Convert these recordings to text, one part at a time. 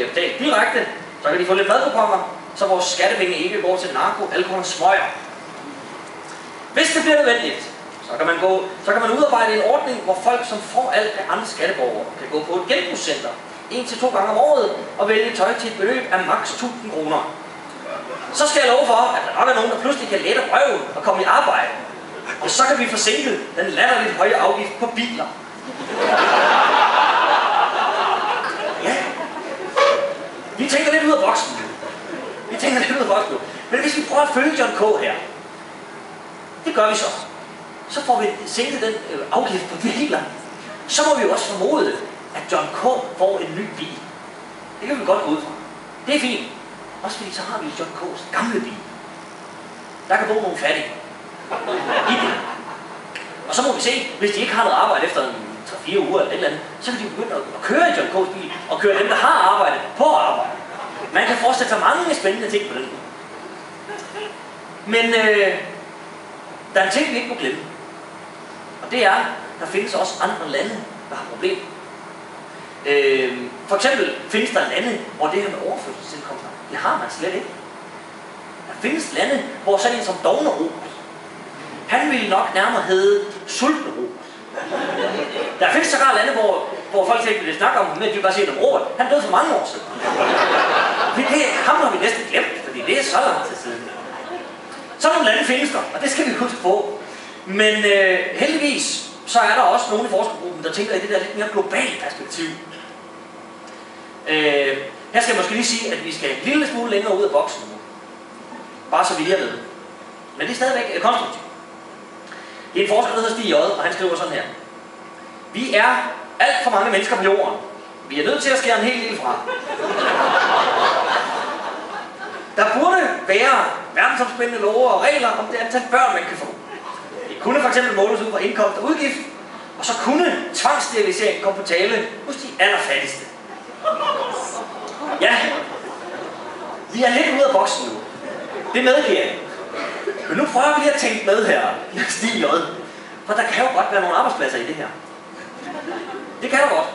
bliver betalt direkte, så kan de få lidt madkuponer, så vores skattepenge ikke går til narko, alkohol og smøger. Hvis det bliver nødvendigt, så kan man udarbejde en ordning, hvor folk, som får alt af andre skatteborgere, kan gå på et genbrugscenter 1 til 2 gange om året og vælge tøj til et beløb af maks 1000 kroner. Så skal jeg love for, at der nok er nogen, der pludselig kan lette røven og komme i arbejde. Og så kan vi få sænket den latterligt høje afgift på biler. Ja. Vi tænker lidt ud af boksen nu. Men hvis vi prøver at følge John K. her, det gør vi så. Så får vi sænket den afgift på biler. Så må vi jo også formode, at John K. får en ny bil. Det kan vi godt gå ud fra. Det er fint. Også fordi så har vi John K.'s gamle bil. Der kan bo nogle fattige. I det. Og så må vi se, hvis de ikke har noget arbejde efter 3-4 uger eller et eller andet, så kan de begynde at køre i John K.'s bil og køre dem, der har arbejde, på arbejde. Man kan forestille sig mange spændende ting på den. Men der er en ting, vi ikke må glemme. Og det er, der findes også andre lande, der har problemer. For eksempel findes der lande, hvor det her med overførselsindkomster, det har man slet ikke. Der findes lande, hvor sådan en som Dovnerot, han ville nok nærmere hedde Sultenrot. Der findes sågar lande, hvor folk ikke vil snakke om ham, men de bare siger om Robert. Han døde for mange år siden. Ham har vi næsten glemt, fordi det er så lang tid siden. Sådan nogle lande findes der, og det skal vi huske på. Men heldigvis, så er der også nogle i forskergruppen, der tænker i det der lidt mere globale perspektiv. Her skal jeg måske lige sige, at vi skal en lille smule længere ud af boksen nu. Bare så vi lige er med. Men det er stadigvæk konstruktivt. Det er en forsker, der hedder Stig J., og han skriver sådan her. Vi er alt for mange mennesker på jorden. Vi er nødt til at skære en hel del fra. Der burde være verdensomspændende love og regler om det antal børn, man kan få. Det kunne fx måles ud fra indkomst og udgift, og så kunne tvangssterilisering komme på tale hos de allerfattigste. Ja, vi er lidt ude af boksen nu. Det medgiver jeg. Men nu prøver vi lige at tænke med her, Stig J. For der kan jo godt være nogle arbejdspladser i det her. Det kan der godt.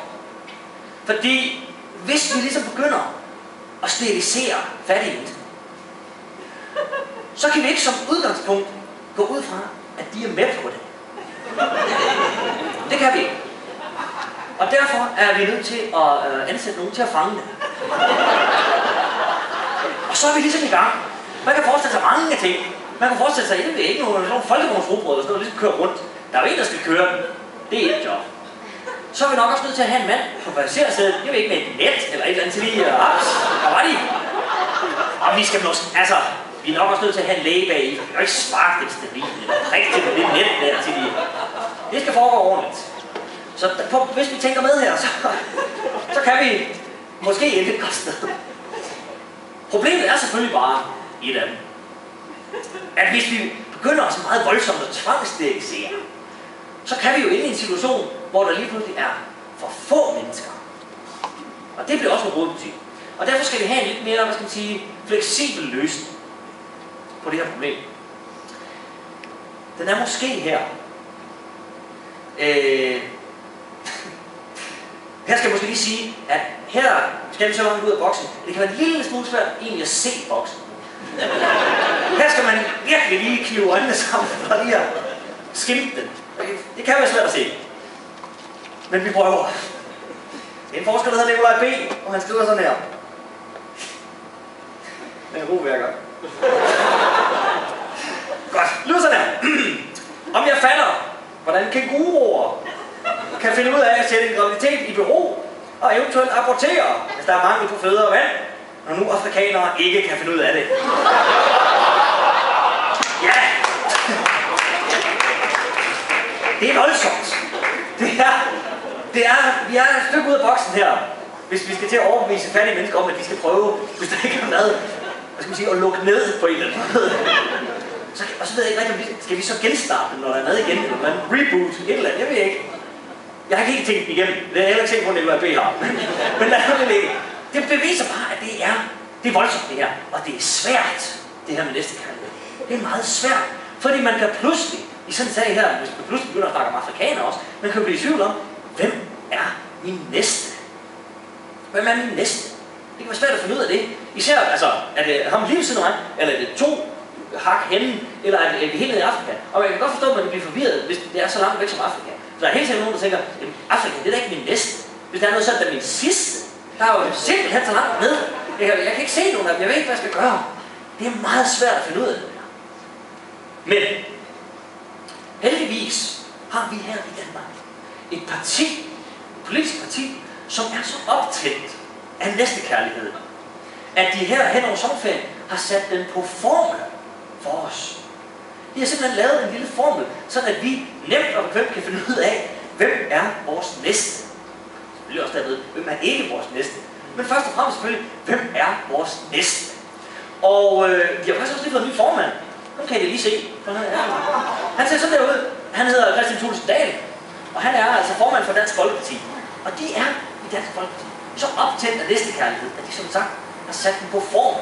Fordi hvis vi ligesom begynder at sterilisere fattige mennesker, så kan vi ikke som udgangspunkt gå ud fra, at de er med på det. Det kan vi ikke. Og derfor er vi nødt til at ansætte nogen til at fange det. Og så er vi ligesom i gang. Man kan forestille sig mange ting. Man kan forestille sig, at det er ikke nogle folkevognsrugbrød, der ligesom kører rundt. Der er jo en, der skal køre den. Det er et job. Så er vi nok også nødt til at have en mand på passagersædet. Jeg ved ikke, med et net eller et eller andet til lige ups. Der var de. Og vi skal måske, altså, vi er nok også nødt til at have en læge bag i. Vi kan jo ikke sparke det steril eller prikke det med det net der til de. Det skal foregå ordentligt. Så hvis vi tænker med her, så kan vi måske ende et godt sted. Problemet er selvfølgelig bare et af dem. At hvis vi begynder så meget voldsomt at tvangssterilisere, så kan vi jo ende i en situation, hvor der lige pludselig er for få mennesker. Og det bliver også noget hovedpolitik. Og derfor skal vi have en lidt mere, fleksibel løsning på det her problem. Den er måske her. Her skal jeg måske lige sige, at her skal vi så langt ud af boksen. Det kan være en lille smule svært egentlig at se boksen. Her skal man virkelig lige knive øjnene sammen for lige at skimte den. Det kan være svært at se. Men vi prøver. En forsker, der hedder Nikolaj B., og han skriver sådan her. Den er roværker. Godt, lyder sådan her. Om jeg fatter, hvordan kænguruer kan finde ud af at sætte en graviditet i bero og eventuelt abortere, hvis der er mangel på føde og vand, når nu afrikanere ikke kan finde ud af det. Ja! Det er voldsomt. Vi er et stykke ud af boksen her, hvis vi skal til at overbevise fattige mennesker om, at de skal prøve, hvis der ikke er mad, at lukke ned på en eller anden måde. Og så ved jeg ikke rigtig, skal vi så genstarte, når der er mad igen, eller man reboot, et eller andet, jeg ved ikke. Jeg har ikke helt tænkt igennem, det er jeg heller ikke tænkt på, at Nikolaj B. har. Men lad mig det. Det beviser bare, at det er voldsomt det her, og det er svært, det her med næstekærlighed. Det er meget svært, fordi man kan pludselig, i sådan en sag her, hvis man pludselig begynder at snakke om afrikanere også, man kan blive i tvivl om, hvem er min næste? Hvem er min næste? Det kan være svært at finde ud af det. Især, altså, er det ham lige ved siden af mig, eller er det 2 hak henne, eller er det helt nede i Afrika? Og jeg kan godt forstå, at man bliver forvirret, hvis det er så langt væk som Afrika. Så der er helt sikkert nogen, der tænker, jamen Afrika, det er da ikke min næste. Hvis der er noget sådan, der er min sidste. Der er jo simpelthen så langt ned. Jeg kan ikke se nogen af dem, jeg ved ikke, hvad jeg skal gøre. Det er meget svært at finde ud af det her. Men heldigvis har vi her i Danmark et parti, et politisk parti, som er så optændt af næstekærlighed, at de her hen over sommerferien har sat den på formel for os. De har simpelthen lavet en lille formel, så at vi nemt og bekvemt kan finde ud af, hvem er vores næste. Selvfølgelig også derved, hvem er ikke vores næste. Men først og fremmest selvfølgelig, hvem er vores næste? Og de har faktisk også lige fået en ny formand. Nu kan I lige se. Han ser sådan der ud. Han hedder Kristian Thulesen Dahl, og han er altså formand for Dansk Folkeparti. Og de er i Dansk Folkeparti så optændt af næstekærlighed, at de som sagt har sat den på form.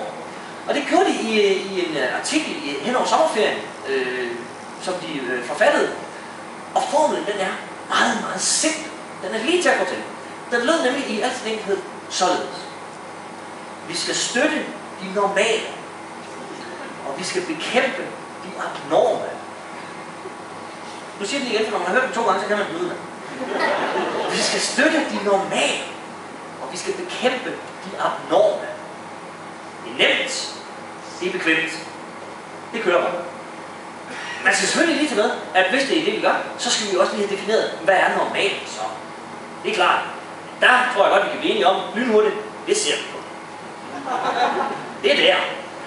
Og det gjorde de i en artikel hen over sommerferien, som de forfattede. Og formlen, den er meget, meget simpel. Den er lige til at gå til. Den lød nemlig i al sin enkelhed således. Vi skal støtte de normale, og vi skal bekæmpe de abnorme. Nu siger jeg det igen, for når man har hørt dem 2 gange, så kan man den udenad. Vi skal støtte de normale, og vi skal bekæmpe de abnorme. Det er nemt. Det er bekvemt. Det kører bare. Man skal selvfølgelig lige til med, at hvis det er det, vi gør, så skal vi også lige have defineret, hvad er normalt så. Det er klart. Der tror jeg godt, vi kan blive enige om, lynhurtigt, det ser vi på. Det er der.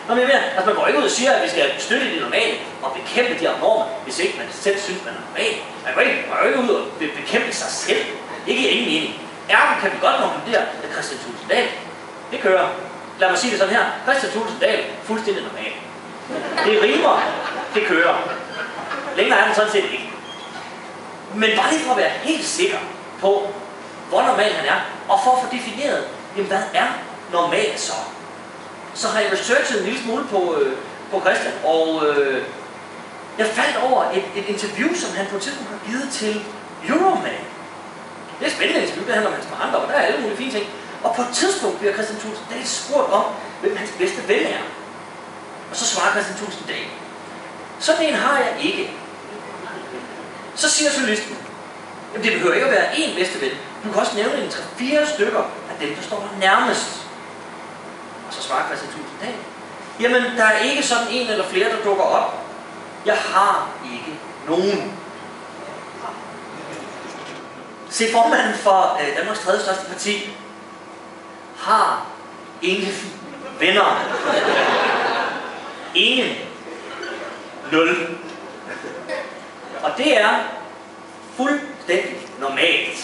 Nå, men jeg mener, altså man går ikke ud og siger, at vi skal støtte de normale og bekæmpe de abnorme, hvis ikke man selv synes, man er normal. Man går ikke ud og bekæmpe sig selv. Ikke i ingen mening. Ergo kan vi godt konkludere, at Kristian Thulesen Dahl, det kører. Lad mig sige det sådan her. Kristian Thulesen Dahl, fuldstændig normal. Det rimer, det kører. Længere er den sådan set ikke. Men bare lige for at være helt sikker på, hvor normal han er, og for at få defineret, jamen hvad er normalt så har jeg researchet en lille smule på Christian, og jeg faldt over et interview, som han på et tidspunkt har givet til Euroman. Det er et spændende interview, det handler om hans barndom, og der er alle mulige fine ting. Og på et tidspunkt bliver Kristian Thulesen Dahl spurgt om, hvem hans bedste ven er. Og så svarer Kristian Thulesen Dahl: sådan en har jeg ikke. Så siger journalisten: jamen det behøver ikke at være én bedste ven. Du kan også nævne en 3-4 stykker af dem, der står der nærmest. Og så svarer Kristian Thulesen Dahl: jamen der er ikke sådan en eller flere, der dukker op. Jeg har ikke nogen. Se, formanden for Danmarks 3. største parti har ingen venner. Ingen. 0. Og det er fuldstændig normalt.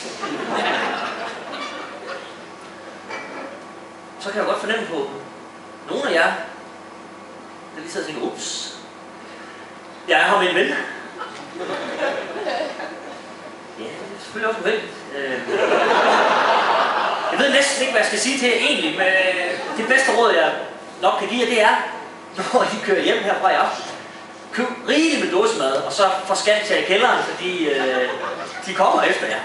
Så kan jeg godt fornemme på nogle af jer, der lige sidder og tænker, ups, jeg er her med en ven. Ja, det er selvfølgelig også nødvendigt. Jeg ved næsten ikke, hvad jeg skal sige til jer egentlig, men det bedste råd, jeg nok kan give jer, det er, når I kører hjem herfra i aften, køb rigeligt med dåsemad, og så forskans jer i kælderen, fordi de kommer efter jer.